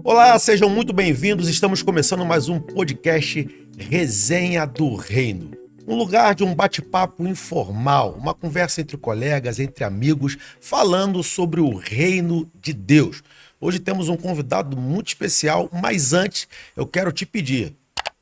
Olá, sejam muito bem-vindos. Estamos começando mais um podcast Resenha do Reino. Um lugar de um bate-papo informal, uma conversa entre colegas, entre amigos, falando sobre o reino de Deus. Hoje temos um convidado muito especial, mas antes eu quero te pedir,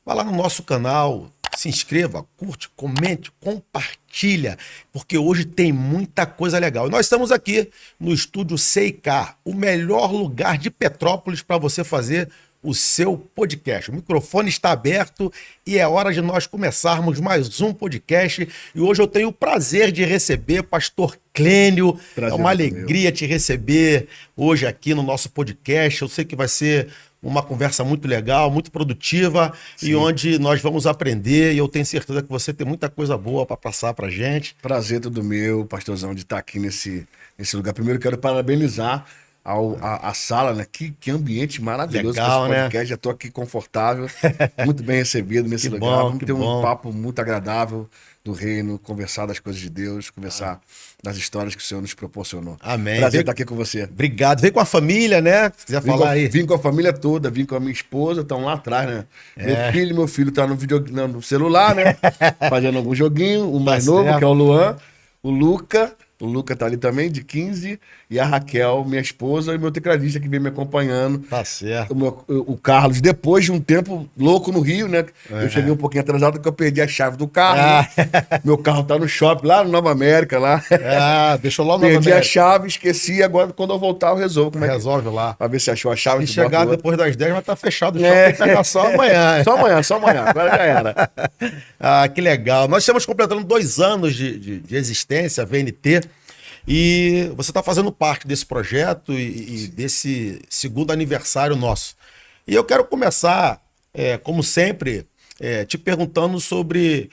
vá lá no nosso canal, se inscreva, curte, comente, compartilha, porque hoje tem muita coisa legal. E nós estamos aqui no estúdio CIK, o melhor lugar de Petrópolis para você fazer o seu podcast. O microfone está aberto e é hora de nós começarmos mais um podcast. E hoje eu tenho o prazer de receber Pastor Clênio. É uma alegria te receber hoje aqui no nosso podcast. Eu sei que vai ser uma conversa muito legal, muito produtiva. Sim. E onde nós vamos aprender, e eu tenho certeza que você tem muita coisa boa para passar para a gente. Prazer todo meu, pastorzão, de estar aqui nesse lugar. Primeiro quero parabenizar a sala, né? Que ambiente maravilhoso. Legal, esse podcast, né? Já estou aqui confortável, muito bem recebido nesse lugar. Vamos ter um papo muito agradável do reino, conversar das coisas de Deus, conversar das histórias que o Senhor nos proporcionou. Amém. Prazer estar aqui com você. Obrigado. Vem com a família, né? Se quiser falar aí. Vim com a família toda, vim com a minha esposa, estão lá atrás, né? Meu filho tá no celular, né? Fazendo algum joguinho. O mais novo, que é o Luan, o Luca tá ali também, de 15, e a Raquel, minha esposa, e meu tecladista que vem me acompanhando. Tá certo. O Carlos, depois de um tempo louco no Rio, né? Eu cheguei um pouquinho atrasado porque eu perdi a chave do carro. Né? Meu carro tá no shopping, lá no Nova América, lá. Deixou lá no Nova América. Perdi a chave, esqueci, agora quando eu voltar eu resolvo. Resolve lá. Pra ver se achou a chave. Se chegar depois das 10 vai estar fechado o shopping, pegar só amanhã. Só amanhã, agora já era. Que legal. Nós estamos completando 2 anos de existência, a VNT, e você está fazendo parte desse projeto e desse segundo aniversário nosso. E eu quero começar, como sempre, te perguntando sobre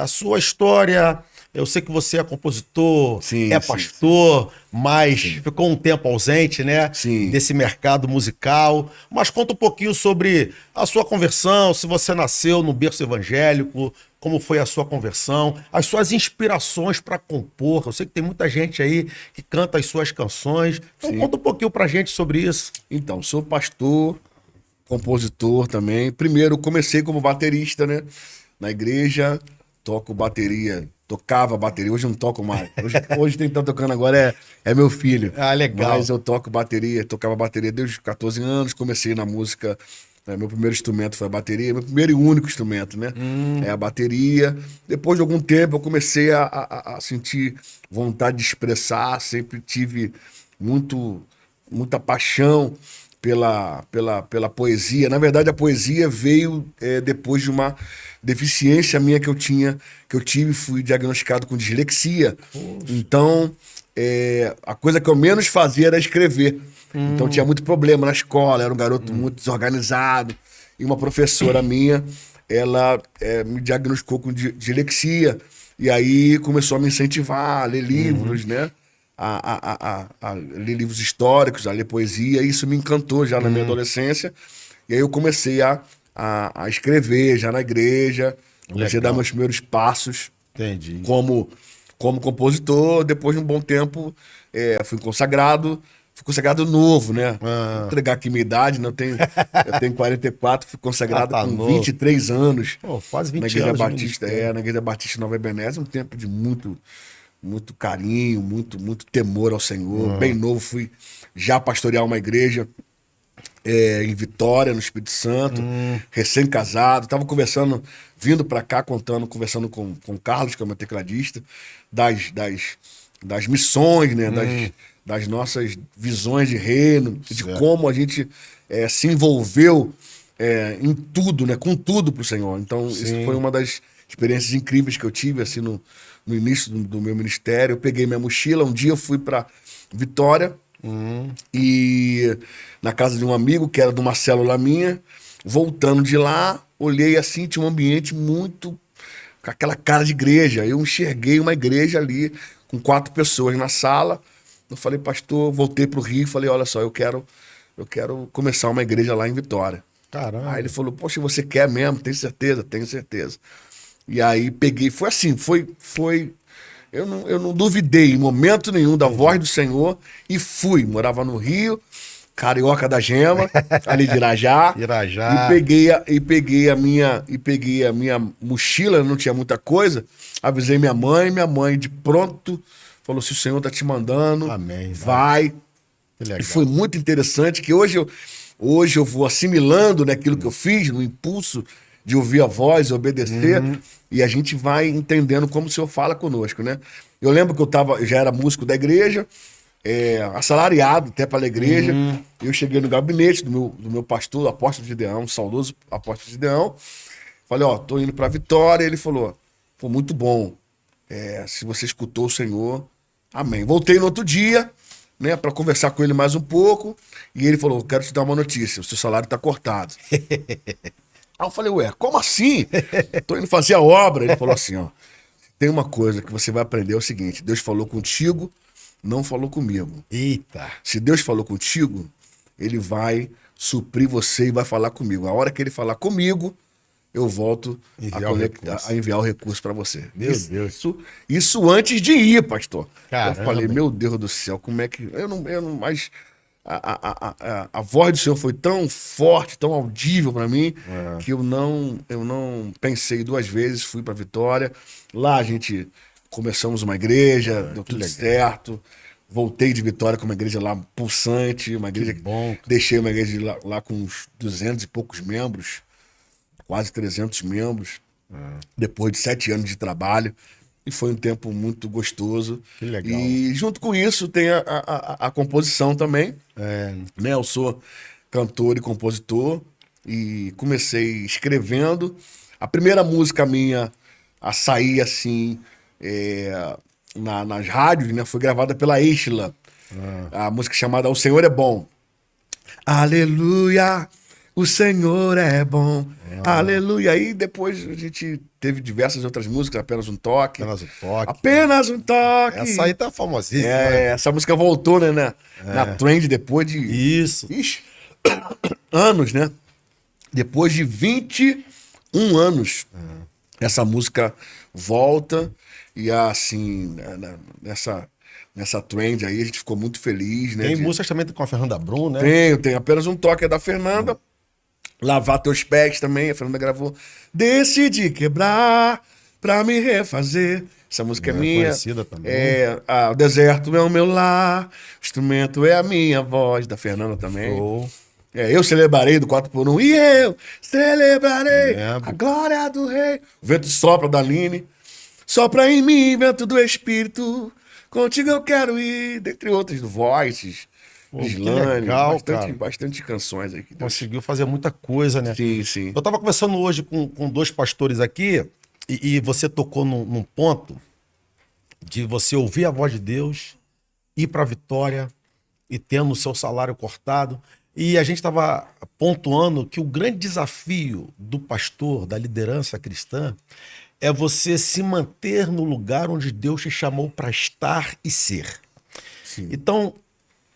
a sua história. Eu sei que você é compositor, pastor, mas ficou um tempo ausente, né? Sim. Desse mercado musical. Mas conta um pouquinho sobre a sua conversão, se você nasceu no berço evangélico, como foi a sua conversão, as suas inspirações para compor. Eu sei que tem muita gente aí que canta as suas canções. Então conta um pouquinho pra gente sobre isso. Então, sou pastor, compositor também. Primeiro, comecei como baterista, né? Na igreja, tocava bateria, hoje não toco mais. Hoje quem tá tocando agora é meu filho. Legal. Mas eu tocava bateria desde os 14 anos, comecei na música, meu primeiro instrumento foi a bateria, meu primeiro e único instrumento, né? É a bateria. Depois de algum tempo eu comecei a sentir vontade de expressar, sempre tive muita paixão pela poesia. Na verdade, a poesia veio depois de uma deficiência minha que eu tive, fui diagnosticado com dislexia. Poxa. Então, a coisa que eu menos fazia era escrever. Então, tinha muito problema na escola, era um garoto muito desorganizado. E uma professora minha, ela me diagnosticou com dislexia. E aí começou a me incentivar a ler livros, né? A ler livros históricos, a ler poesia. E isso me encantou já na minha adolescência. E aí eu comecei a escrever já na igreja. Comecei a dar meus primeiros passos. Entendi. Como compositor. Depois de um bom tempo, fui consagrado. Fui consagrado novo, né? Vou entregar aqui minha idade, né? Eu tenho 44, fui consagrado com novo. 23 anos. Pô, quase 20 na Igreja anos. Batista, na Igreja Batista Nova Ebenezer, um tempo de muito carinho, muito temor ao Senhor. Bem novo, fui já pastorear uma igreja em Vitória, no Espírito Santo, recém-casado. Tava vindo pra cá, conversando com o Carlos, que é o meu tecladista, das missões, né? Das nossas visões de reino, de como a gente se envolveu em tudo, né? Com tudo pro Senhor. Então, isso foi uma das experiências incríveis que eu tive, assim, no início do meu ministério. Eu peguei minha mochila, um dia eu fui para Vitória, e na casa de um amigo, que era de uma célula minha, voltando de lá, olhei assim, tinha um ambiente muito com aquela cara de igreja. Eu enxerguei uma igreja ali, com 4 pessoas na sala. Eu falei, pastor, voltei pro Rio e falei, olha só, eu quero começar uma igreja lá em Vitória. Caramba. Aí ele falou, poxa, você quer mesmo? Tem certeza? Tenho certeza. E aí peguei, foi assim, foi eu não duvidei em momento nenhum da voz do Senhor e fui. Morava no Rio, Carioca da Gema, ali de Irajá. Irajá. E peguei a minha mochila, não tinha muita coisa. Avisei minha mãe de pronto falou: se o Senhor tá te mandando, Amém, vai. Que legal. E foi muito interessante que hoje eu vou assimilando, né, aquilo que eu fiz, no impulso de ouvir a voz, obedecer, e a gente vai entendendo como o Senhor fala conosco, né? Eu lembro que eu já era músico da igreja, assalariado até para a igreja. Eu cheguei no gabinete do meu pastor, o apóstolo Gideão, saudoso apóstolo Gideão. Falei: ó, tô indo para Vitória. Ele falou: pô, muito bom. Se você escutou o Senhor, amém. Voltei no outro dia, né, para conversar com ele mais um pouco, e ele falou: quero te dar uma notícia, o seu salário tá cortado. Aí eu falei: ué, como assim? Tô indo fazer a obra. Ele falou assim: ó, tem uma coisa que você vai aprender, é o seguinte: Deus falou contigo, não falou comigo. Eita. Se Deus falou contigo, ele vai suprir você e vai falar comigo. A hora que ele falar comigo, eu volto a enviar o recurso para você. Meu Deus. Isso antes de ir, pastor. Caramba. Eu falei: meu Deus do céu, como é que... Eu não mais... A voz do Senhor foi tão forte, tão audível para mim, que eu não pensei duas vezes, fui para Vitória. Lá a gente começamos uma igreja, deu tudo certo. Voltei de Vitória com uma igreja lá pulsante, uma igreja que bom. Deixei uma igreja lá com uns 200 e poucos membros, quase 300 membros, depois de 7 anos de trabalho. E foi um tempo muito gostoso. Que legal. E junto com isso tem a composição também. Né? Eu sou cantor e compositor e comecei escrevendo. A primeira música minha a sair assim nas rádios, né, foi gravada pela Estela. A música chamada O Senhor é Bom. Aleluia! O Senhor é bom, aleluia. Aí depois a gente teve diversas outras músicas, Apenas um Toque. Apenas um Toque. Apenas um Toque. Essa aí tá famosíssima. Né? Essa música voltou, né, na trend depois de... Isso. Ixi, anos, né? Depois de 21 anos, essa música volta e assim, nessa trend aí a gente ficou muito feliz, né? Tem músicas também com a Fernanda Brum, né? Tenho. Apenas um Toque é da Fernanda. Lavar Teus Pés também, a Fernanda gravou. Decidi quebrar pra me refazer. Essa música é minha. Conhecida também. O Deserto é o meu lar, o instrumento é a minha voz, da Fernanda também. Show. Eu celebrarei do 4x1 e eu celebrarei Lembro. a glória do Rei. O Vento Sopra da Aline. Sopra em mim, vento do Espírito. Contigo eu quero ir, dentre outras, do Voices. Gislane, legal, bastante canções aqui. Conseguiu fazer muita coisa, né? Sim. Eu tava conversando hoje com 2 pastores aqui e você tocou num ponto de você ouvir a voz de Deus, ir para a Vitória e tendo o seu salário cortado. E a gente estava pontuando que o grande desafio do pastor, da liderança cristã, é você se manter no lugar onde Deus te chamou para estar e ser. Sim. Então,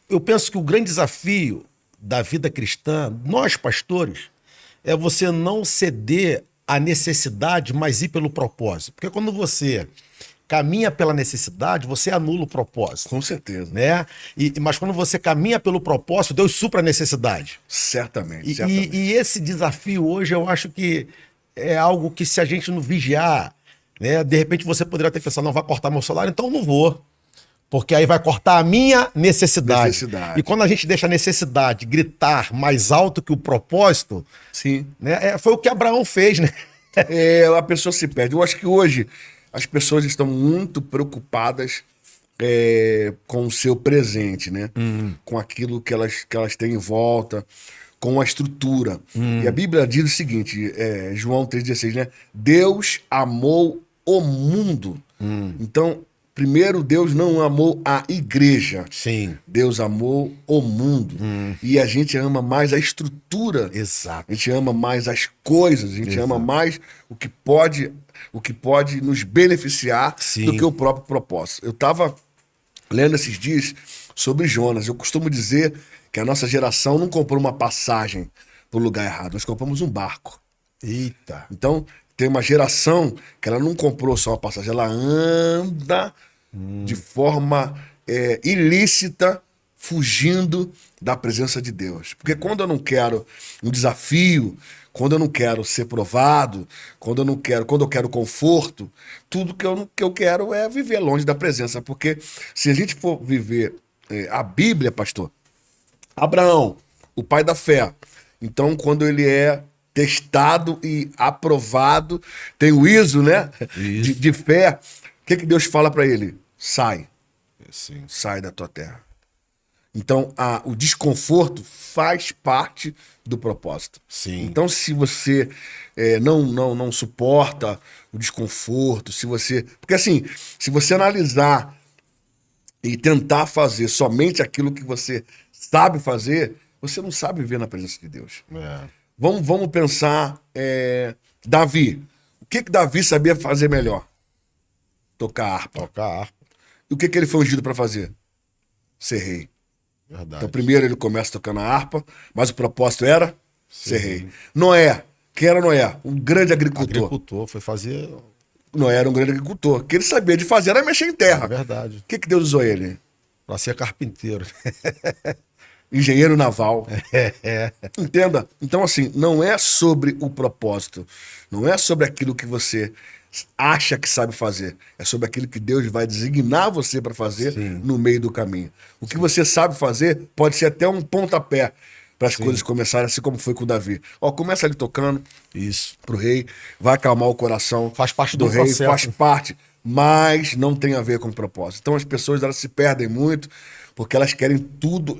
eu penso que o grande desafio da vida cristã, nós pastores, é você não ceder à necessidade, mas ir pelo propósito. Porque quando você caminha pela necessidade, você anula o propósito. Com certeza. Né? Mas quando você caminha pelo propósito, Deus supra a necessidade. Certamente. E esse desafio hoje, eu acho que é algo que, se a gente não vigiar, né, de repente você poderia ter pensado: não, vai cortar meu salário, então eu não vou. Porque aí vai cortar a minha necessidade. E quando a gente deixa a necessidade gritar mais alto que o propósito, sim, né, foi o que Abraão fez, né? A pessoa se perde. Eu acho que hoje as pessoas estão muito preocupadas com o seu presente, né? Com aquilo que elas têm em volta, com a estrutura. E a Bíblia diz o seguinte, João 3,16, né? Deus amou o mundo. Então, primeiro, Deus não amou a igreja. Sim. Deus amou o mundo. E a gente ama mais a estrutura. Exato. A gente ama mais as coisas. A gente ama mais o que pode nos beneficiar do que o próprio propósito. Eu estava lendo esses dias sobre Jonas. Eu costumo dizer que a nossa geração não comprou uma passagem para o lugar errado. Nós compramos um barco. Eita. Então, tem uma geração que ela não comprou só uma passagem. Ela anda de forma ilícita, fugindo da presença de Deus. Porque quando eu não quero um desafio, quando eu não quero ser provado, quando eu quero conforto, tudo que eu quero é viver longe da presença. Porque se a gente for viver a Bíblia, pastor, Abraão, o pai da fé, então quando ele é testado e aprovado, tem o ISO, né? De fé, o que Deus fala para ele? Sai. Sim. Sai da tua terra. Então, o desconforto faz parte do propósito. Sim. Então, se você não suporta o desconforto, se você... Porque assim, se você analisar e tentar fazer somente aquilo que você sabe fazer, você não sabe viver na presença de Deus. Vamos pensar Davi. O que Davi sabia fazer melhor? Tocar harpa. E o que ele foi ungido para fazer? Ser rei. Verdade. Então, primeiro ele começa tocando a harpa, mas o propósito era ser rei. Noé. Quem era Noé? Um grande agricultor. Foi fazer... Noé era um grande agricultor. O que ele sabia de fazer era mexer em terra. É verdade. O que Deus usou ele? Para ser carpinteiro. Engenheiro naval. Entenda? Então, assim, não é sobre o propósito. Não é sobre aquilo que você acha que sabe fazer. É sobre aquilo que Deus vai designar você para fazer no meio do caminho. O que você sabe fazer pode ser até um pontapé para as coisas começarem, assim como foi com o Davi. Começa ali tocando pro rei, vai acalmar o coração. Faz parte do rei, processo. faz parte, mas não tem a ver com o propósito. Então as pessoas elas se perdem muito porque elas querem tudo,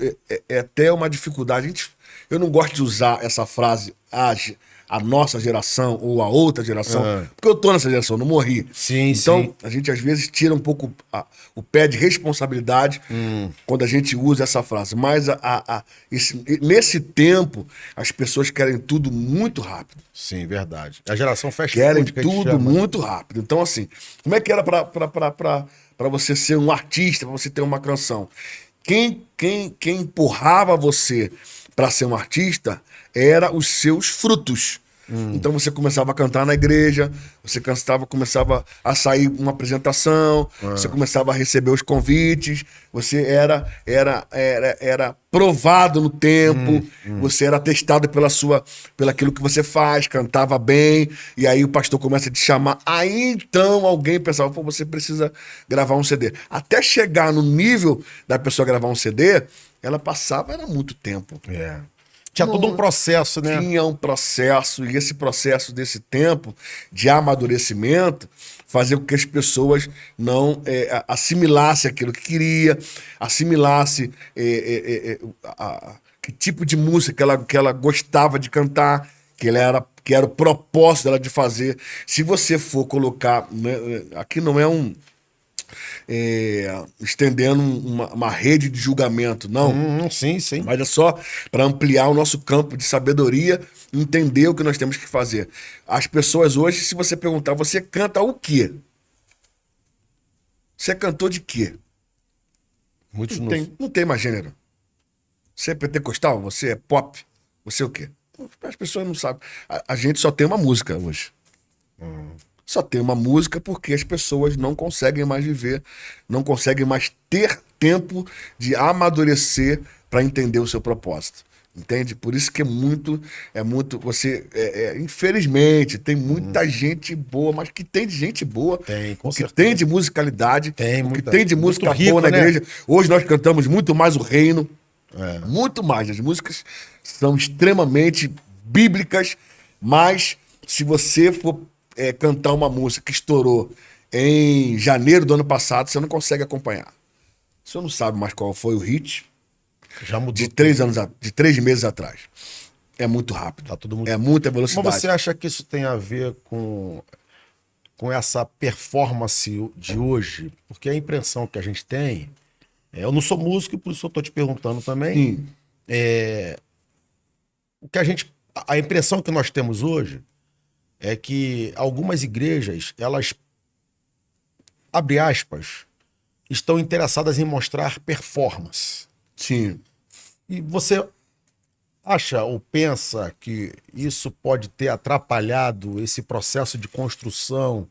é até uma dificuldade. Eu não gosto de usar essa frase, a nossa geração ou a outra geração, porque eu tô nessa geração, não morri. Então, a gente às vezes tira um pouco o pé de responsabilidade quando a gente usa essa frase. Mas nesse tempo, as pessoas querem tudo muito rápido. Sim, verdade. A geração fast Querem food que a gente tudo chama. muito rápido. Então, assim, como é que era para você ser um artista, para você ter uma canção? Quem empurrava você para ser um artista era os seus frutos. Então você começava a cantar na igreja, você começava a sair uma apresentação, você começava a receber os convites, você era provado no tempo, você era testado pelaquilo que você faz, cantava bem, e aí o pastor começa a te chamar. Aí então alguém pensava, pô, você precisa gravar um CD. Até chegar no nível da pessoa gravar um CD, ela passava, era muito tempo. Tinha todo um processo, né? Tinha um processo, e esse processo desse tempo de amadurecimento fazia com que as pessoas não assimilassem aquilo que queria, assimilassem que tipo de música que ela gostava de cantar, que era o propósito dela de fazer. Se você for colocar, né, aqui não é estendendo uma rede de julgamento, não. Sim. Mas é só para ampliar o nosso campo de sabedoria, entender o que nós temos que fazer. As pessoas hoje, se você perguntar, você canta o quê? Você é cantor de quê? Não tem mais gênero. Você é pentecostal? Você é pop? Você é o quê? As pessoas não sabem. A gente só tem uma música hoje. Só tem uma música porque as pessoas não conseguem mais viver, não conseguem mais ter tempo de amadurecer para entender o seu propósito. Entende? Por isso que é muito infelizmente, tem muita gente boa, mas que tem de gente boa, com que certeza. tem de musicalidade, que tem de música rico, boa na né? igreja. Hoje nós cantamos muito mais o reino, muito mais. As músicas são extremamente bíblicas, mas se você for cantar uma música que estourou em janeiro do ano passado, você não consegue acompanhar. Você não sabe mais qual foi o hit. Já mudou de 3 meses atrás. É muito rápido. Tá tudo muito... É muita velocidade. Mas você acha que isso tem a ver com essa performance de hoje? Porque a impressão que a gente tem... eu não sou músico, por isso eu tô te perguntando também. A impressão que nós temos hoje é que algumas igrejas, elas, abre aspas, estão interessadas em mostrar performance. Sim. E você acha ou pensa que isso pode ter atrapalhado esse processo de construção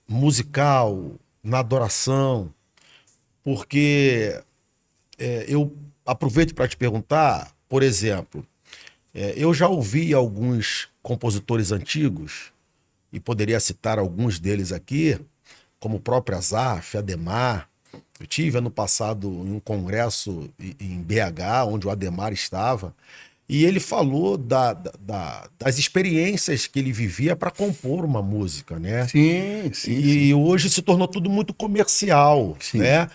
musical na adoração, porque eu aproveito para te perguntar, por exemplo, eu já ouvi alguns compositores antigos, e poderia citar alguns deles aqui, como o próprio Azaf, Ademar. Eu tive ano passado em um congresso em BH, onde o Ademar estava, e ele falou das experiências que ele vivia para compor uma música, né? Sim, sim, E sim. hoje se tornou tudo muito comercial, Sim, né?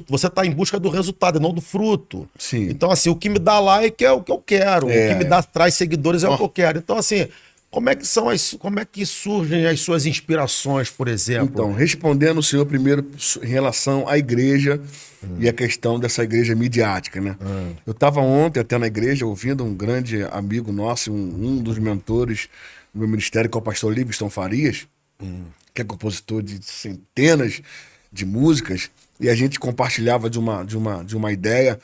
Você está em busca do resultado, e não do fruto. sim. Então, assim, o que me dá like é o que eu quero, o que me É. traz seguidores é o Ó, que eu quero. Então, assim, como é que surgem as suas inspirações, por exemplo? então, respondendo o senhor primeiro em relação à igreja e a questão dessa igreja midiática, né? Eu estava ontem até na igreja ouvindo um grande amigo nosso, um dos mentores do meu ministério, que é o pastor Livingston Farias, que é compositor de centenas de músicas, e a gente compartilhava de uma ideia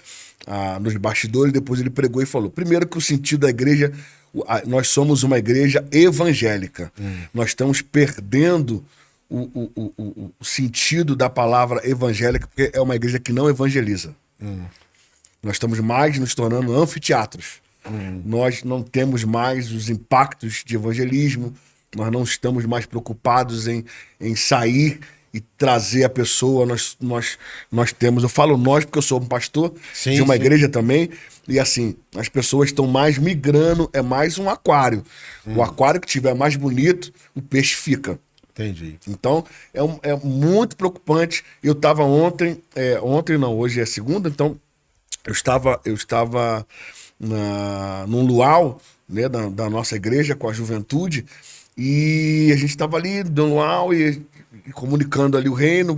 nos bastidores, depois ele pregou e falou, primeiro que o sentido da igreja, nós somos uma igreja evangélica, nós estamos perdendo o sentido da palavra evangélica, porque é uma igreja que não evangeliza. Nós estamos mais nos tornando anfiteatros. Nós não temos mais os impactos de evangelismo, nós não estamos mais preocupados em sair e trazer a pessoa. Nós temos, eu falo nós porque eu sou um pastor Sim, de uma sim. igreja também, e assim, as pessoas estão mais migrando, é mais um aquário. O aquário que tiver mais bonito, o peixe fica. Entendi. Então, é muito preocupante. Eu estava ontem não, hoje é segunda, então eu estava num luau, né, da nossa igreja com a juventude, e a gente estava ali no luau e comunicando ali o reino,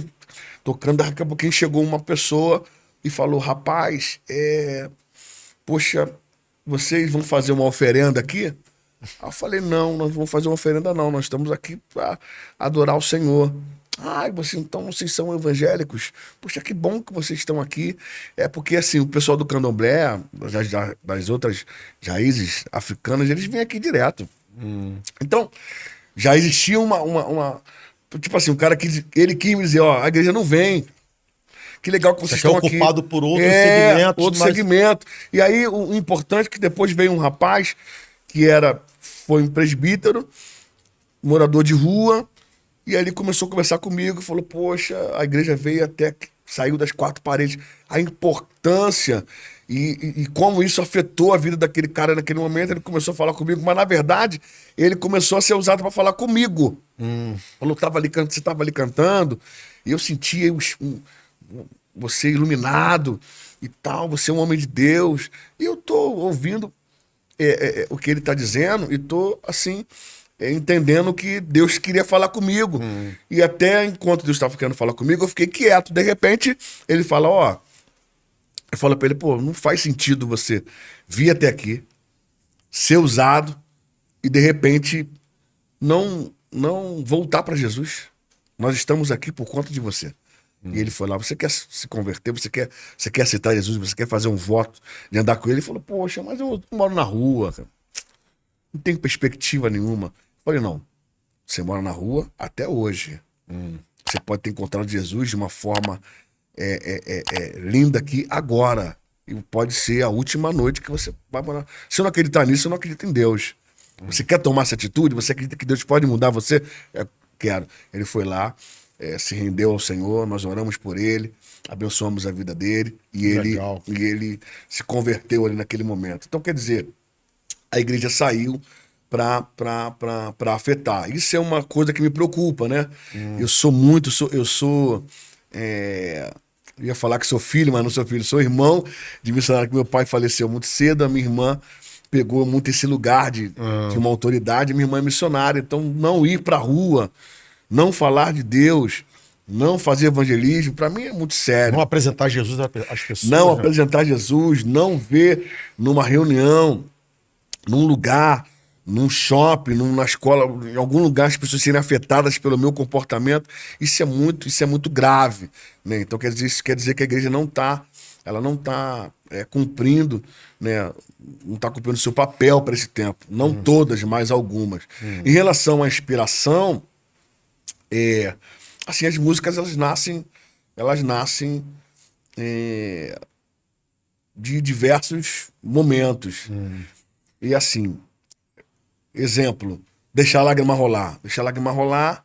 tocando. Daqui a pouquinho chegou uma pessoa e falou: rapaz, poxa, vocês vão fazer uma oferenda aqui? Aí eu falei: não, nós não vamos fazer uma oferenda, não. Nós estamos aqui para adorar o Senhor. Ai, então vocês são evangélicos? Poxa, que bom que vocês estão aqui. É porque, assim, o pessoal do candomblé, das outras raízes africanas, eles vêm aqui direto. Então, já existia tipo assim, um cara que ele quis me dizer: ó, a igreja não vem. Que legal que vocês Você é estão aqui. ocupado por outros segmentos, Outro mas segmento. E aí, o importante é que depois veio um rapaz que foi um presbítero, morador de rua, e aí ele começou a conversar comigo e falou: poxa, a igreja veio até que saiu das quatro paredes. A importância e como isso afetou a vida daquele cara naquele momento. Ele começou a falar comigo, mas na verdade ele começou a ser usado para falar comigo. Falou: você estava ali cantando, e eu sentia você iluminado e tal, você é um homem de Deus. E eu tô ouvindo o que ele está dizendo e tô assim, entendendo que Deus queria falar comigo. E até enquanto Deus estava querendo falar comigo, eu fiquei quieto. De repente, ele fala: ó, eu falo para ele: pô, não faz sentido você vir até aqui, ser usado e de repente não voltar para Jesus. Nós estamos aqui por conta de você. E ele foi lá: você quer se converter, você quer aceitar Jesus, você quer fazer um voto de andar com ele? Ele falou: poxa, mas eu moro na rua, cara. Não tenho perspectiva nenhuma. Eu falei: não, você mora na rua até hoje. Você pode ter encontrado Jesus de uma forma linda aqui agora. E pode ser a última noite que você vai morar. Se eu não acreditar nisso, eu não acredito em Deus. Você quer tomar essa atitude? Você acredita que Deus pode mudar você? Quero. Ele foi lá, se rendeu ao Senhor, nós oramos por ele, abençoamos a vida dele e Legal. ele se converteu ali naquele momento. Então, quer dizer, a igreja saiu para afetar. Isso é uma coisa que me preocupa, né? Eu sou muito, eu ia falar que sou filho, mas não sou filho, sou irmão de missionário, que meu pai faleceu muito cedo, a minha irmã pegou muito esse lugar de uma autoridade, minha irmã é missionária, então não ir para a rua, não falar de Deus, não fazer evangelismo, para mim é muito sério. não apresentar Jesus às pessoas. Não né? apresentar Jesus, não ver numa reunião, num lugar, num shopping, na escola, em algum lugar as pessoas serem afetadas pelo meu comportamento. Isso é muito grave, né? Então isso quer dizer que a igreja ela não está cumprindo, né? Não está cumprindo o seu papel para esse tempo. Não todas, mas algumas. Em relação à inspiração, assim, as músicas, elas nascem de diversos momentos. E assim, exemplo, Deixar a Lágrima Rolar. Deixar a Lágrima Rolar,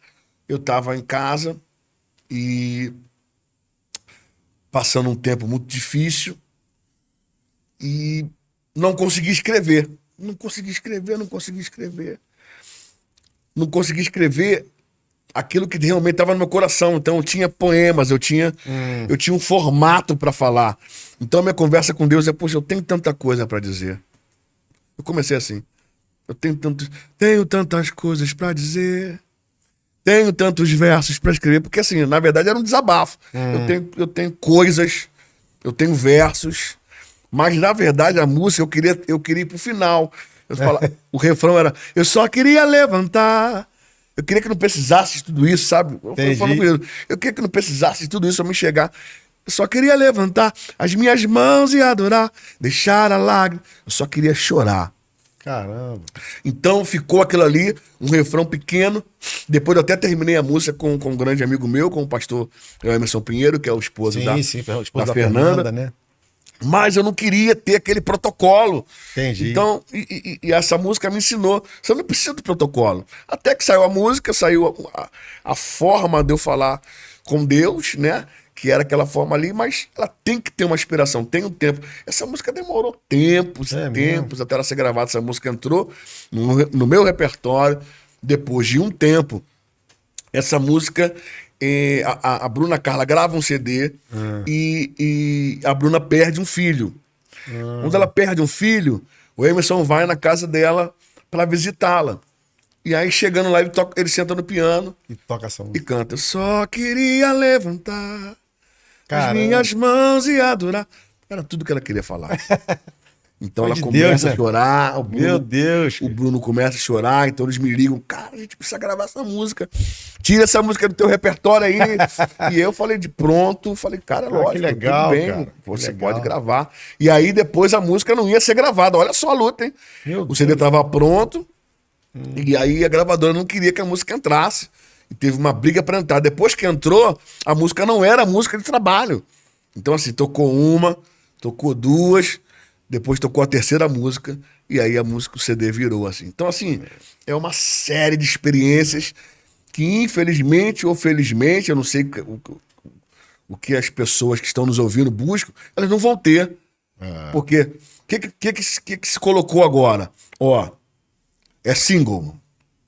eu tava em casa e passando um tempo muito difícil e não consegui escrever. Não consegui escrever aquilo que realmente estava no meu coração. Então eu tinha poemas, eu tinha um formato para falar. Então a minha conversa com Deus é, poxa, eu tenho tanta coisa para dizer. Eu comecei assim. Eu tenho tantas coisas para dizer. Tenho tantos versos para escrever. Porque assim, na verdade era um desabafo. Eu tenho coisas, eu tenho versos. Mas na verdade a música eu queria ir pro final. O refrão era, eu só queria levantar. Eu queria que não precisasse de tudo isso, sabe? Eu queria que não precisasse de tudo isso pra me chegar. Eu só queria levantar as minhas mãos e adorar, deixar a lágrima. Eu só queria chorar. Caramba. Então ficou aquilo ali, um refrão pequeno. Depois eu até terminei a música com um grande amigo meu, com o pastor Emerson Pinheiro, que é o esposo da Fernanda, né? Mas eu não queria ter aquele protocolo. Entendi. Então, e essa música me ensinou. Você não precisa do protocolo. Até que saiu a música, saiu a forma de eu falar com Deus, né? Que era aquela forma ali, mas ela tem que ter uma inspiração, tem um tempo. Essa música demorou tempos até ela ser gravada. Essa música entrou no meu repertório depois de um tempo. Essa música... A Bruna Carla grava um CD e a Bruna perde um filho. Quando ela perde um filho, o Emerson vai na casa dela para visitá-la. E aí, chegando lá, ele senta no piano e toca essa música. E canta. Eu só queria levantar as minhas mãos e adorar. Era tudo que ela queria falar. Então ela começa a chorar. Meu Deus. O Bruno começa a chorar, então eles me ligam. Cara, a gente precisa gravar essa música. Tira essa música do teu repertório aí. E eu falei falei, cara, lógico, que legal, tudo bem, cara. você pode gravar. E aí depois a música não ia ser gravada. Olha só a luta, hein? O CD tava pronto. E aí a gravadora não queria que a música entrasse. E teve uma briga pra entrar. Depois que entrou, a música não era música de trabalho. Então assim, tocou uma, tocou duas... Depois tocou a terceira música e aí o CD virou assim. Então, assim, é uma série de experiências que, infelizmente ou felizmente, eu não sei o que as pessoas que estão nos ouvindo buscam, elas não vão ter. Porque o que se colocou agora? Ó, é single.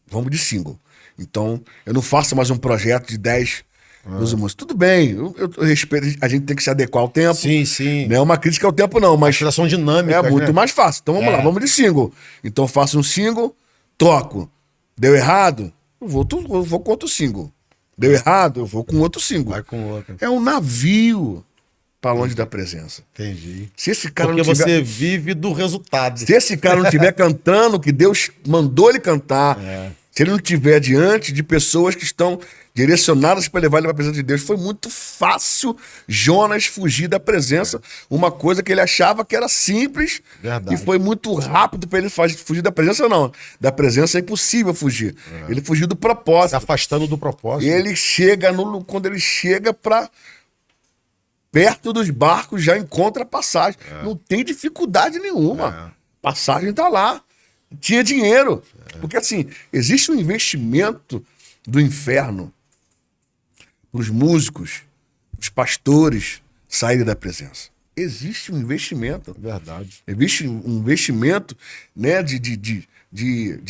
Vamos de single. Então, eu não faço mais um projeto de 10 músicas. Tudo bem, eu respeito, a gente tem que se adequar ao tempo. Sim. Não é uma crítica ao tempo, não, mas são dinâmicas, é muito mais fácil. Então vamos lá, vamos de single. Então eu faço um single, toco. Deu errado? Eu vou com outro single. Deu errado? Eu vou com outro single. Vai com outro. É um navio para longe da presença. Entendi. Se esse cara Porque não tiver... você vive do resultado. Se esse cara não estiver cantando o que Deus mandou ele cantar, se ele não estiver diante de pessoas que estão direcionadas para levar ele para a presença de Deus, foi muito fácil Jonas fugir da presença. Uma coisa que ele achava que era simples. Verdade. E foi muito rápido para ele fugir da presença, não. Da presença é impossível fugir. Ele fugiu do propósito. Se afastando do propósito. Ele chega, quando ele chega para perto dos barcos, já encontra a passagem. Não tem dificuldade nenhuma. Passagem está lá. Tinha dinheiro. Porque assim, existe um investimento do inferno para os músicos, os pastores saírem da presença. Existe um investimento. Verdade. Existe um investimento, né, de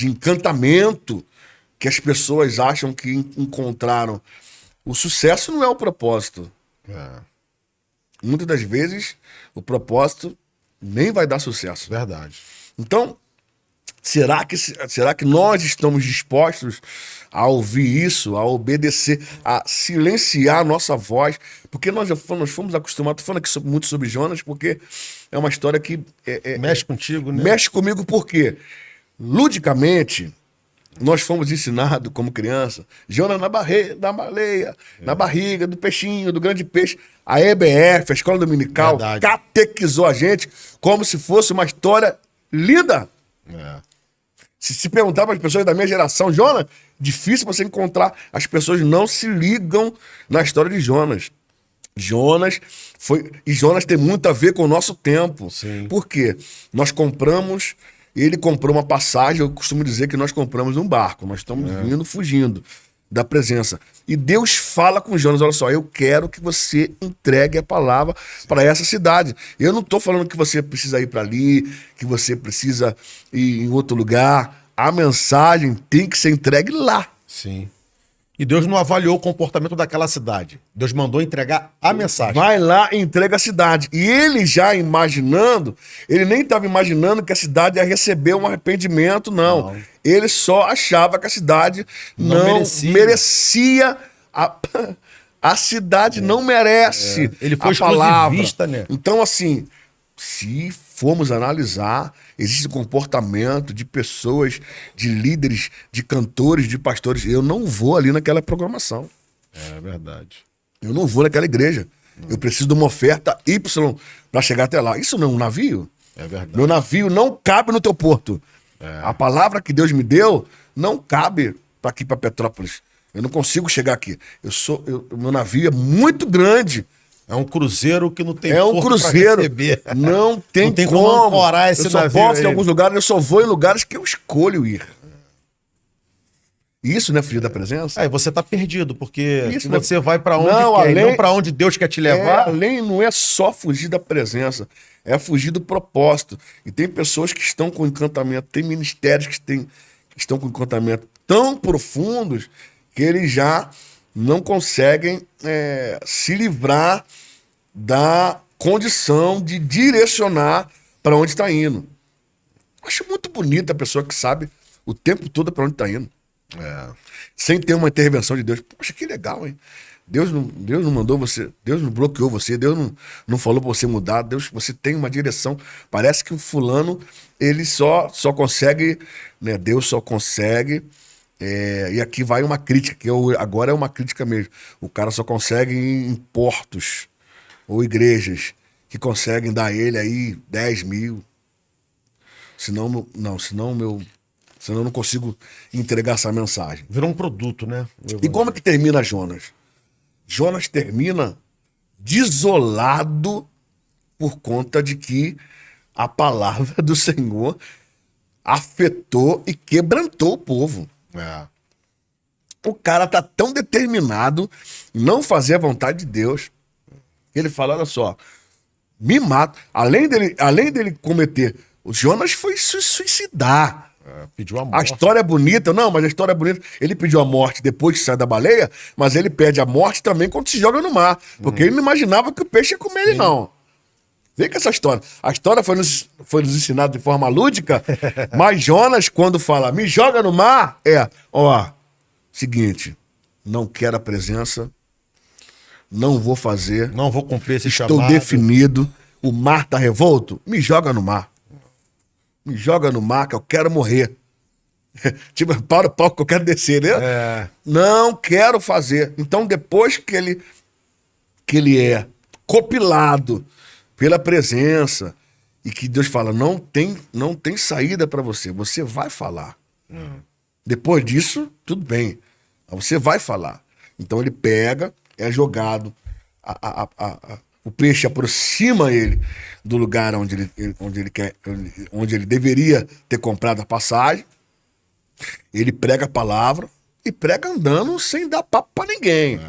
encantamento que as pessoas acham que encontraram. O sucesso não é o propósito. Muitas das vezes, o propósito nem vai dar sucesso. Verdade. Então, será que nós estamos dispostos a ouvir isso, a obedecer, a silenciar a nossa voz? Porque nós fomos acostumados, estou falando aqui muito sobre Jonas, porque é uma história que... mexe contigo, né? Mexe comigo porque, ludicamente, nós fomos ensinados como criança, Jonas na baleia, na barriga do peixinho, do grande peixe. A EBF, a Escola Dominical, catequizou a gente como se fosse uma história linda. Se perguntar para as pessoas da minha geração, Jonas, difícil você encontrar. As pessoas não se ligam na história de Jonas. Jonas tem muito a ver com o nosso tempo. Sim. Por quê? Nós compramos, ele comprou uma passagem, eu costumo dizer que nós compramos um barco, nós estamos vindo, fugindo da presença. E Deus fala com Jonas, olha só, eu quero que você entregue a palavra para essa cidade. Eu não estou falando que você precisa ir para ali, que você precisa ir em outro lugar. A mensagem tem que ser entregue lá. Sim. E Deus não avaliou o comportamento daquela cidade. Deus mandou entregar a mensagem. Vai lá e entrega a cidade. E ele já imaginando, ele nem estava imaginando que a cidade ia receber um arrependimento, não. Ele só achava que a cidade não merecia a cidade não merece. Ele foi a palavra. Exclusivista, né? Então, assim, se formos analisar, existe comportamento de pessoas, de líderes, de cantores, de pastores. Eu não vou ali naquela programação. É verdade. Eu não vou naquela igreja. Eu preciso de uma oferta Y para chegar até lá. Isso não é um navio. É verdade. Meu navio não cabe no teu porto. A palavra que Deus me deu não cabe para aqui, para Petrópolis. Eu não consigo chegar aqui. Meu navio é muito grande. É um cruzeiro que não tem porto pra receber. Não tem como ancorar esse navio. Eu só posso em alguns lugares, eu só vou em lugares que eu escolho ir. Isso não é fugir da presença? Aí você tá perdido, porque Isso se você vai para onde quer, não para onde Deus quer te levar. Não é só fugir da presença, é fugir do propósito. E tem pessoas que estão com encantamento, tem ministérios que estão com encantamento tão profundos que eles já não conseguem se livrar da condição de direcionar para onde está indo. Acho muito bonita a pessoa que sabe o tempo todo para onde está indo. Sem ter uma intervenção de Deus. Poxa, que legal, hein? Deus não mandou você, Deus não bloqueou você, Deus não falou para você mudar, você tem uma direção. Parece que o fulano, ele só consegue, né? Deus só consegue. E aqui vai uma crítica, que agora é uma crítica mesmo. O cara só consegue em portos ou igrejas que conseguem dar ele aí 10 mil. Senão eu não consigo entregar essa mensagem. Virou um produto, né? E como que termina Jonas? Jonas termina desolado por conta de que a palavra do Senhor afetou e quebrantou o povo. O cara tá tão determinado em não fazer a vontade de Deus, que ele fala, olha só, me mata. Além dele cometer, o Jonas foi se suicidar. Pediu a morte. A história é bonita, mas a história é bonita. Ele pediu a morte depois que sai da baleia, mas ele pede a morte também quando se joga no mar, porque ele não imaginava que o peixe ia comer ele, não. Vem com essa história. A história foi nos ensinada de forma lúdica, mas Jonas, quando fala, me joga no mar, seguinte, não quero a presença, não vou fazer. Não vou cumprir esse chamado. Estou definido, o mar tá revolto, me joga no mar. Me joga no mar que eu quero morrer. Tipo, para o palco que eu quero descer, né? Não quero fazer. Então, depois que ele é copilado pela presença e que Deus fala, não tem saída para você, você vai falar. Depois disso, tudo bem. Você vai falar. Então ele pega, é jogado, o peixe aproxima ele do lugar onde ele deveria ter comprado a passagem. Ele prega a palavra e prega andando sem dar papo para ninguém.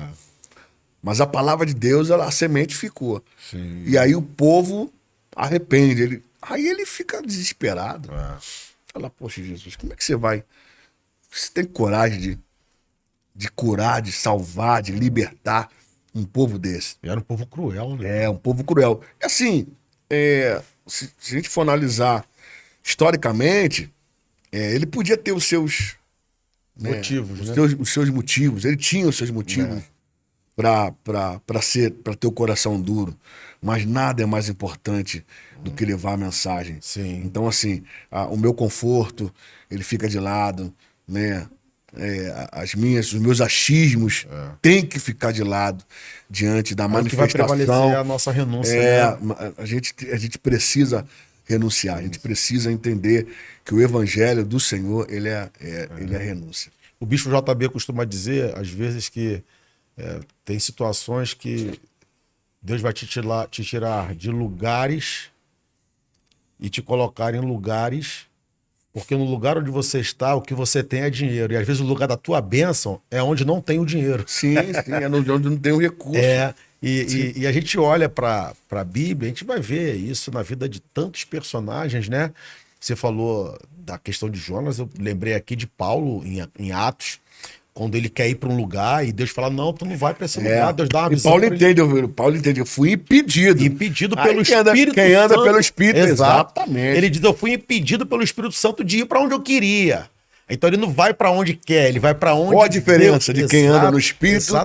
Mas a palavra de Deus, a semente ficou. Sim. E aí o povo arrepende. Aí ele fica desesperado. Fala, poxa, Jesus, como é que você vai? Você tem coragem de curar, de salvar, de libertar um povo desse? Era um povo cruel, né? É, um povo cruel. E assim, se a gente for analisar historicamente, ele podia ter os seus motivos, né? Os seus motivos. Ele tinha os seus motivos para ter o coração duro. Mas nada é mais importante do que levar a mensagem. Sim. Então, assim, o meu conforto, ele fica de lado, né? Os meus achismos têm que ficar de lado diante da manifestação. Que vai prevalecer a nossa renúncia. A gente precisa renunciar. A gente precisa entender que o evangelho do Senhor, ele é renúncia. O bispo JB costuma dizer, às vezes, que tem situações que Deus vai te tirar de lugares e te colocar em lugares, porque no lugar onde você está, o que você tem é dinheiro. E às vezes o lugar da tua bênção é onde não tem o dinheiro. Sim, é onde não tem o recurso. E a gente olha para a Bíblia, a gente vai ver isso na vida de tantos personagens, né? Você falou da questão de Jonas, eu lembrei aqui de Paulo em Atos, quando ele quer ir para um lugar e Deus fala, não, tu não vai para esse lugar, Deus dá uma visão. Paulo entende, eu fui impedido. Impedido pelo Espírito Santo. Quem anda pelo Espírito, exatamente. Ele diz, eu fui impedido pelo Espírito Santo de ir para onde eu queria. Então ele não vai para onde quer, ele vai para onde Qual a diferença de quem anda no Espírito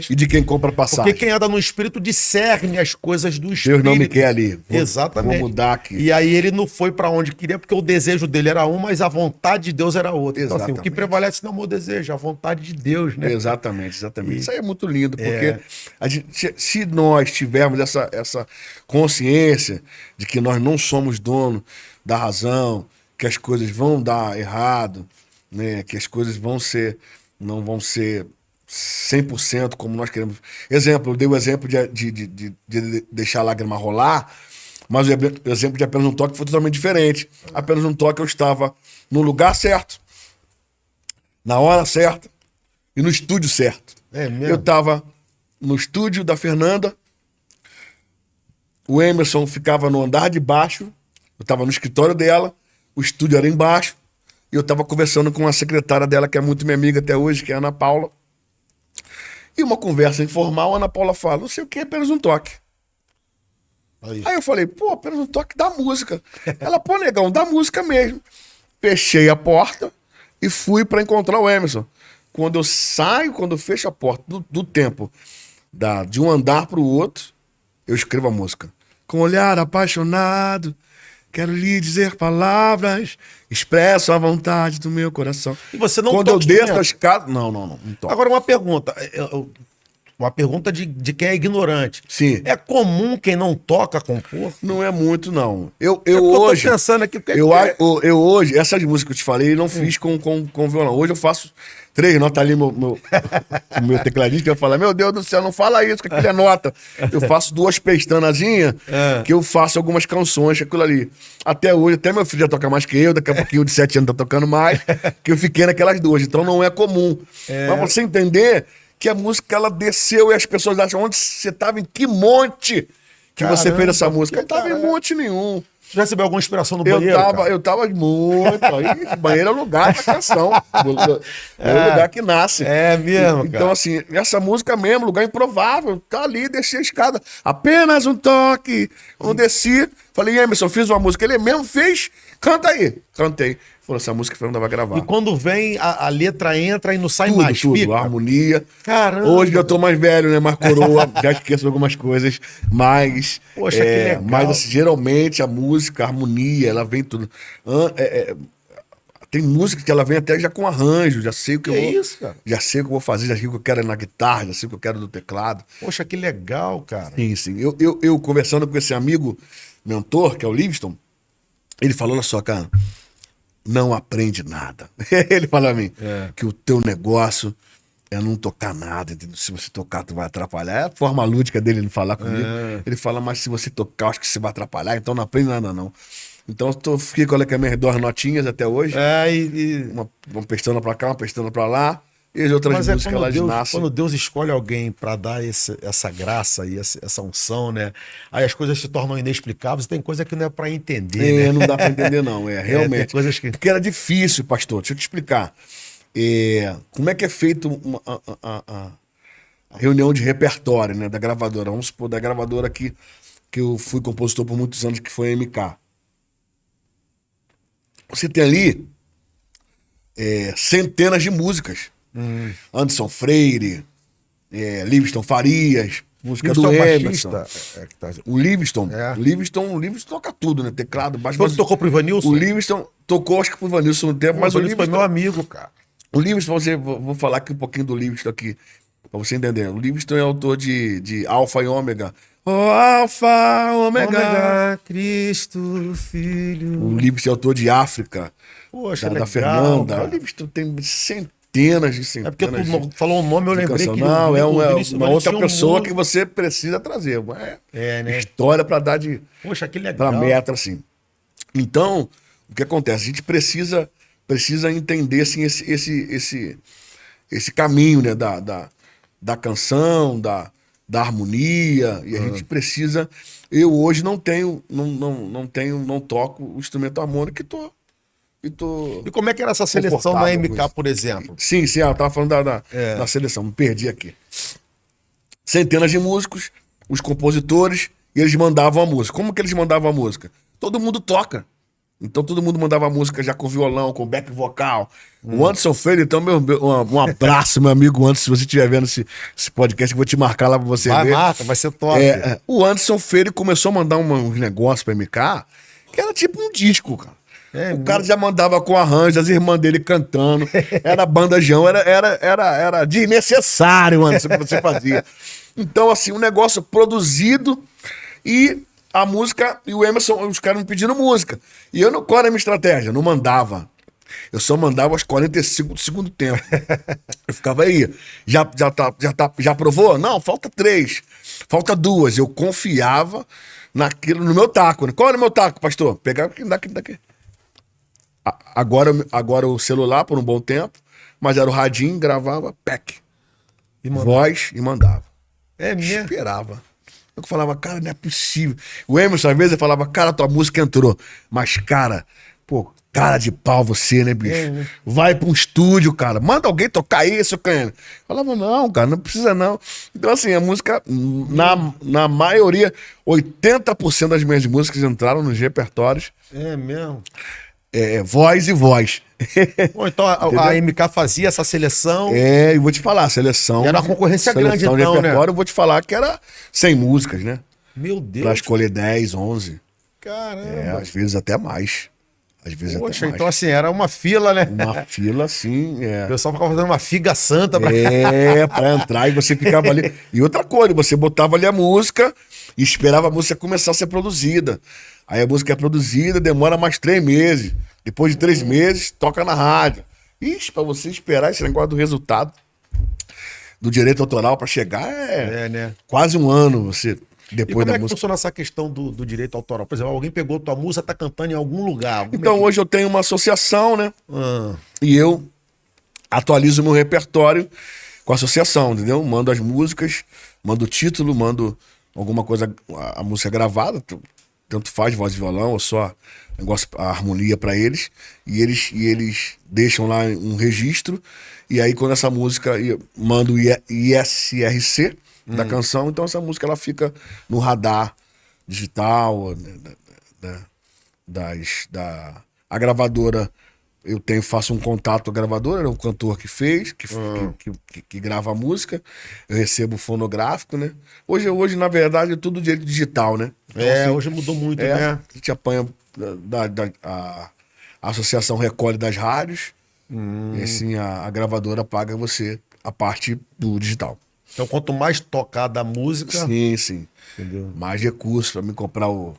e de quem compra passagem? Porque quem anda no Espírito discerne as coisas do Espírito. Deus não me quer ali. Exatamente. Vou mudar aqui. E aí ele não foi para onde queria, porque o desejo dele era um, mas a vontade de Deus era outra. Então, assim, o que prevalece não é o meu desejo, a vontade de Deus, né? Exatamente. Isso aí é muito lindo, porque se nós tivermos essa consciência de que nós não somos dono da razão, que as coisas vão dar errado, né, que as coisas não vão ser 100% como nós queremos. Exemplo, eu dei o exemplo de deixar a lágrima rolar, mas o exemplo de apenas um toque foi totalmente diferente. Apenas um toque, eu estava no lugar certo, na hora certa e no estúdio certo. Eu estava no estúdio da Fernanda, o Emerson ficava no andar de baixo, eu estava no escritório dela, o estúdio era embaixo, e eu estava conversando com a secretária dela, que é muito minha amiga até hoje, que é a Ana Paula. E uma conversa informal, a Ana Paula fala, não sei o que, apenas um toque. Aí eu falei, pô, apenas um toque da música. Ela, pô, negão, da música mesmo. Fechei a porta e fui para encontrar o Emerson. Quando eu fecho a porta do tempo de um andar para o outro, eu escrevo a música. Com olhar apaixonado, quero lhe dizer palavras, expresso a vontade do meu coração. E você não Quando eu desço a escada... Não toco. Agora, uma pergunta. Uma pergunta de quem é ignorante. Sim. É comum quem não toca compor? Não é muito, não. Eu hoje... Eu tô pensando aqui... Eu hoje, essas músicas que eu te falei, não fiz com violão. Hoje eu faço 3 notas ali, meu tecladista vai falar, meu Deus do céu, não fala isso, que aquilo é nota. Eu faço 2 pestanazinhas, que eu faço algumas canções, aquilo ali. Até hoje, até meu filho já toca mais que eu, daqui a pouquinho de 7 anos tá tocando mais, que eu fiquei naquelas 2. Então não é comum. Mas você entender que a música, ela desceu e as pessoas acham, onde você tava, em que monte que você fez essa música? Eu tava em monte nenhum. Você já recebeu alguma inspiração no banheiro? Eu tava muito. Aí, banheiro é o lugar da canção. É o lugar que nasce. É mesmo, então, cara, assim, essa música mesmo, lugar improvável. Tá ali, desci a escada. Apenas um toque. Quando desci, falei, Emerson, fiz uma música. Ele mesmo fez. Canta aí. Cantei. Falou, essa música foi onde vai gravar. E quando vem, a letra entra e não sai mais. Tudo, a harmonia. Caramba. Hoje eu tô mais velho, né? Mais coroa, já esqueço algumas coisas, mas... Poxa, que legal. Mas assim, geralmente a música, a harmonia, ela vem tudo... Tem música que ela vem até já com arranjo, já sei o que eu vou... isso, cara? Já sei o que eu vou fazer, já sei o que eu quero na guitarra, já sei o que eu quero no teclado. Poxa, que legal, cara. Sim. Eu conversando com esse amigo mentor, que é o Livingston, ele falou, olha só, cara... Não aprende nada. Ele fala a mim que o teu negócio é não tocar nada, entendeu? Se você tocar, tu vai atrapalhar. É a forma lúdica dele falar comigo. Ele fala, mas se você tocar, acho que você vai atrapalhar, então não aprende nada, não. Então fiquei com as minhas 2 notinhas até hoje. Uma pestana pra cá, uma pestana pra lá. E as outras músicas, elas nascem. Quando Deus escolhe alguém para dar essa graça e essa unção, né? Aí as coisas se tornam inexplicáveis e tem coisa que não é para entender, né? Não dá para entender, não. Realmente. Tem coisas que... Porque era difícil, pastor. Deixa eu te explicar. Como é que é feito a reunião de repertório, né, da gravadora? Vamos supor, da gravadora que eu fui compositor por muitos anos, que foi a MK. Você tem ali centenas de músicas. Anderson Freire, Livingston Farias, música do Emerson. O Livingston toca tudo, né? Teclado, baixo. Você tocou pro Ivanilson? O Livingston tocou, acho que pro Ivanilson no tempo, mas o Livingston foi meu amigo, cara. O Livingston, vou falar aqui um pouquinho do Livingston aqui, pra você entender. O Livingston é autor de Alfa e Ômega. O Alfa, Ômega. Ômega, Cristo, Filho. O Livre-se Autor de África, Poxa, da legal, Fernanda. cara. O Livre-se tem centenas de É porque centenas tu falou o nome, eu de lembrei canção. que Não, é uma Vinícius outra tinha um pessoa mundo. que você precisa trazer. É, né? História para dar de Poxa, que pra legal. meta, assim. Então, o que acontece? A gente precisa entender assim, esse caminho, né, da canção, da harmonia, e a gente precisa. Eu hoje não toco o instrumento harmônico e tô E como é que era essa seleção da confortável com MK, isso. por exemplo? Sim, eu tava falando da seleção, me perdi aqui. Centenas de músicos, os compositores, e eles mandavam a música. Como que eles mandavam a música? Todo mundo toca. Então todo mundo mandava a música já com violão, com back vocal. O Anderson Freire, então, um abraço, meu amigo Anderson, se você estiver vendo esse podcast, eu vou te marcar lá pra você Vai, ver. marca, vai ser top. O Anderson Freire começou a mandar uns negócios pra MK, que era tipo um disco, cara. O cara já mandava com arranjo, as irmãs dele cantando. Era bandajão, era desnecessário, Anderson, o que você fazia. Então, assim, um negócio produzido e a música, e o Emerson, os caras me pedindo música. E eu, qual era a minha estratégia? Eu não mandava. Eu só mandava aos 45 do segundo tempo. Eu ficava aí. Já provou? Não, falta 3. Falta 2. Eu confiava naquilo, no meu taco. Né? Qual era o meu taco, pastor? Pegava daqui. Agora o celular por um bom tempo, mas era o radinho, gravava, pack. Voz e mandava. É mesmo? Esperava. Eu falava, cara, não é possível. O Emerson, às vezes, eu falava, cara, tua música entrou. Mas, cara, pô, cara de pau você, né, bicho? Né? Vai pra um estúdio, cara. Manda alguém tocar isso, cara. Falava, não, cara, não precisa não. Então, assim, a música, na maioria, 80% das minhas músicas entraram nos repertórios. É mesmo? Voz e voz. Bom, então a MK fazia essa seleção. E vou te falar, seleção. E era uma concorrência grande, de então, repertório, né? eu vou te falar que era 100 músicas, né? Meu Deus. Pra escolher 10, 11. Caramba. Às vezes até mais. Poxa, então assim, era uma fila, né? Uma fila, assim, O pessoal ficava fazendo uma figa santa pra... pra entrar e você ficava ali. E outra coisa, você botava ali a música e esperava a música começar a ser produzida. Aí a música é produzida, demora mais 3 meses. Depois de 3 meses, toca na rádio. Ixi, pra você esperar esse negócio do resultado do direito autoral pra chegar né? quase um ano, você... E Depois como da é que música. funciona essa questão do direito autoral? Por exemplo, alguém pegou tua música, tá cantando em algum lugar. Então, hoje eu tenho uma associação, né? Ah, E eu atualizo meu repertório com a associação, entendeu? Mando as músicas, mando o título, mando alguma coisa, a música gravada, tanto faz, voz e violão, ou só a harmonia pra eles. E eles deixam lá um registro. E aí, quando essa música, eu mando o ISRC da canção, então essa música ela fica no radar digital, né, a gravadora. Faço um contato com a gravadora, é o cantor que fez, que grava a música, eu recebo o fonográfico, né? Hoje, na verdade, é tudo digital, né? Então, assim, hoje mudou muito, né? a gente apanha, a associação recolhe das rádios, e assim a gravadora paga você a parte do digital. Então, quanto mais tocada a música, Sim. entendeu? Mais recursos pra me comprar o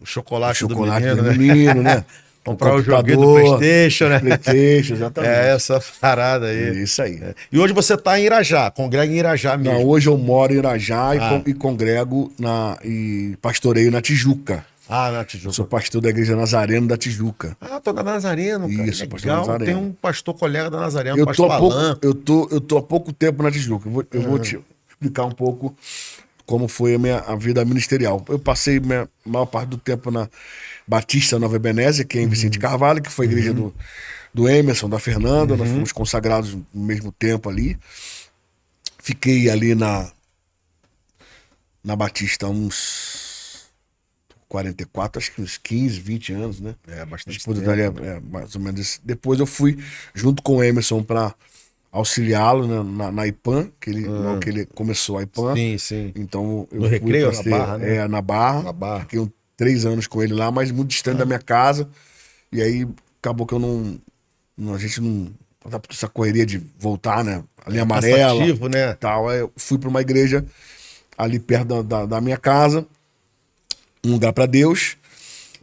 Chocolate do do menino, menino, né? Comprar o joguinho do PlayStation, né? PlayStation, exatamente. Essa parada aí. É isso aí. E hoje você tá em Irajá, congrega em Irajá mesmo. Não, hoje eu moro em Irajá e congrego e pastoreio na Tijuca. Na Tijuca. Eu sou pastor da Igreja Nazareno da Tijuca. Tô da Nazareno, cara. Isso, pastor Legal. Nazareno. Tem um pastor colega da Nazareno, Eu pastor Alain. tô há pouco tempo na Tijuca. Eu vou te explicar um pouco como foi a vida ministerial. Eu passei a maior parte do tempo na Batista Nova Ebenésia, que é em Vicente Carvalho, que foi a igreja do Emerson, da Fernanda. Nós fomos consagrados no mesmo tempo ali. Fiquei ali na Batista uns 44, acho que uns 15, 20 anos, né? Bastante Depois tempo, mais ou menos isso. Depois eu fui junto com o Emerson para auxiliá-lo, né, na IPAM, que ele começou a IPAM. Sim. Então eu No fui Recreio, pra na Barra, né? Na Barra. Na Barra. Fiquei 3 anos com ele lá, mas muito distante da minha casa. E aí acabou que a gente não essa correria de voltar, né? A linha amarela. Cansativo, né? Tal. Aí eu fui para uma igreja ali perto da minha casa, um lugar para Deus.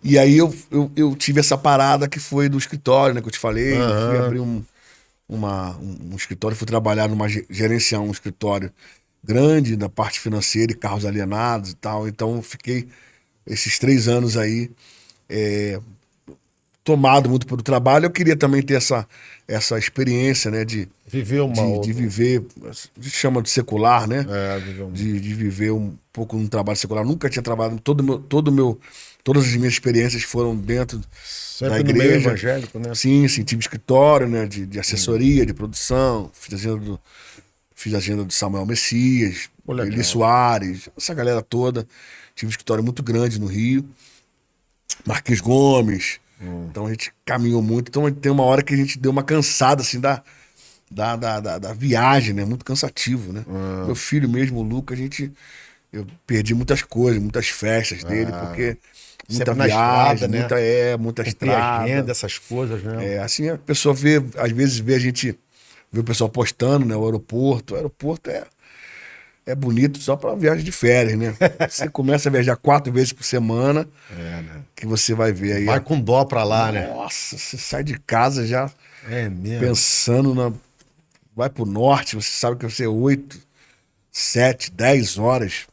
E aí eu tive essa parada que foi do escritório, né? Que eu te falei. Fui abrir um escritório, fui trabalhar gerenciar um escritório grande da parte financeira e carros alienados e tal. Então eu fiquei esses 3 anos aí tomado muito pelo trabalho. Eu queria também ter essa experiência, né? De Viver de viver, a gente chama de secular, né? viver De viver um pouco num trabalho secular. Nunca tinha trabalhado, todas as minhas experiências foram dentro sempre da no meio igreja. evangélico, né? Sim, tive escritório, né? De assessoria, de produção, fiz a agenda do Samuel Messias, Pô, legal. Eli Soares, essa galera toda. Tive um escritório muito grande no Rio. Marquês Gomes. Então a gente caminhou muito. Então tem uma hora que a gente deu uma cansada, assim, da viagem, né? Muito cansativo, né? Meu filho mesmo, o Luca, eu perdi muitas coisas, muitas festas dele, porque muita Sempre na viagem, estrada, né? muita Cumprir estrada. agenda, essas coisas, né? Assim a pessoa vê, às vezes vê a gente, vê o pessoal postando, né? O aeroporto. O aeroporto é bonito só para viagem de férias, né? Você começa a viajar 4 vezes por semana, né? que você vai ver aí. Vai com dó pra lá, né? Nossa, você sai de casa já É mesmo. pensando vai pro norte, você sabe que vai ser 8, 7, 10 horas,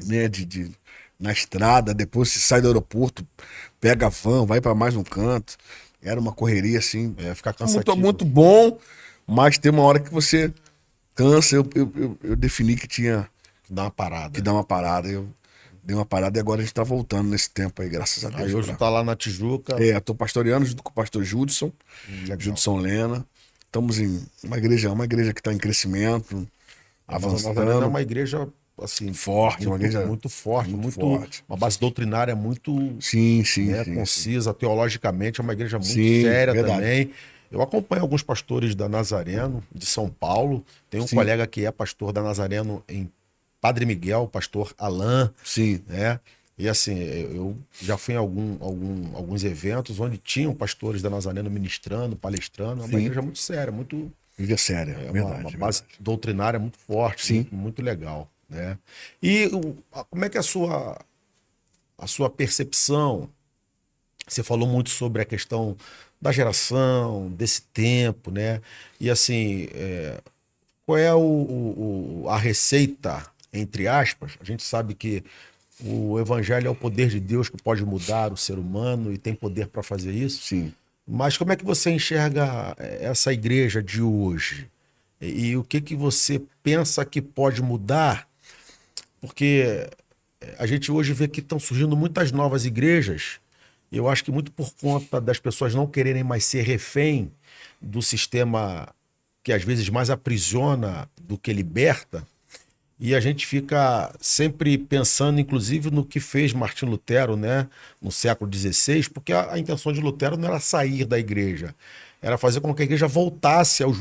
né, na estrada. Depois você sai do aeroporto, pega a van, vai para mais um canto. Era uma correria assim, Fica cansativo. muito bom, mas tem uma hora que você cansa. Eu defini que tinha Dá uma parada. que dar uma parada. Eu dei uma parada e agora a gente tá voltando nesse tempo aí, graças a Deus. Aí hoje tá lá na Tijuca. Tô pastoreando junto com o pastor Judson, Judson Lena. Estamos em uma igreja que está em crescimento, avançando. É uma igreja assim forte, uma igreja muito forte, muito forte. uma base doutrinária muito sim, concisa, teologicamente é uma igreja muito Sim, séria verdade. também. Eu acompanho alguns pastores da Nazareno, de São Paulo. Tem um colega que é pastor da Nazareno em Padre Miguel, pastor Alain, Sim. né? E assim, eu já fui em alguns eventos onde tinham pastores da Nazareno ministrando, palestrando. É uma igreja muito séria, muito. Igreja séria, verdade. Uma base doutrinária muito forte, Sim. muito legal, né? E como é que é a sua percepção? Você falou muito sobre a questão da geração, desse tempo, né? E assim, qual é a receita, entre aspas? A gente sabe que o evangelho é o poder de Deus que pode mudar o ser humano e tem poder para fazer isso. Sim. Mas como é que você enxerga essa igreja de hoje? E o que você pensa que pode mudar? Porque a gente hoje vê que estão surgindo muitas novas igrejas. E eu acho que muito por conta das pessoas não quererem mais ser refém do sistema que às vezes mais aprisiona do que liberta. E a gente fica sempre pensando, inclusive, no que fez Martim Lutero, né, no século XVI, porque a intenção de Lutero não era sair da igreja, era fazer com que a igreja voltasse aos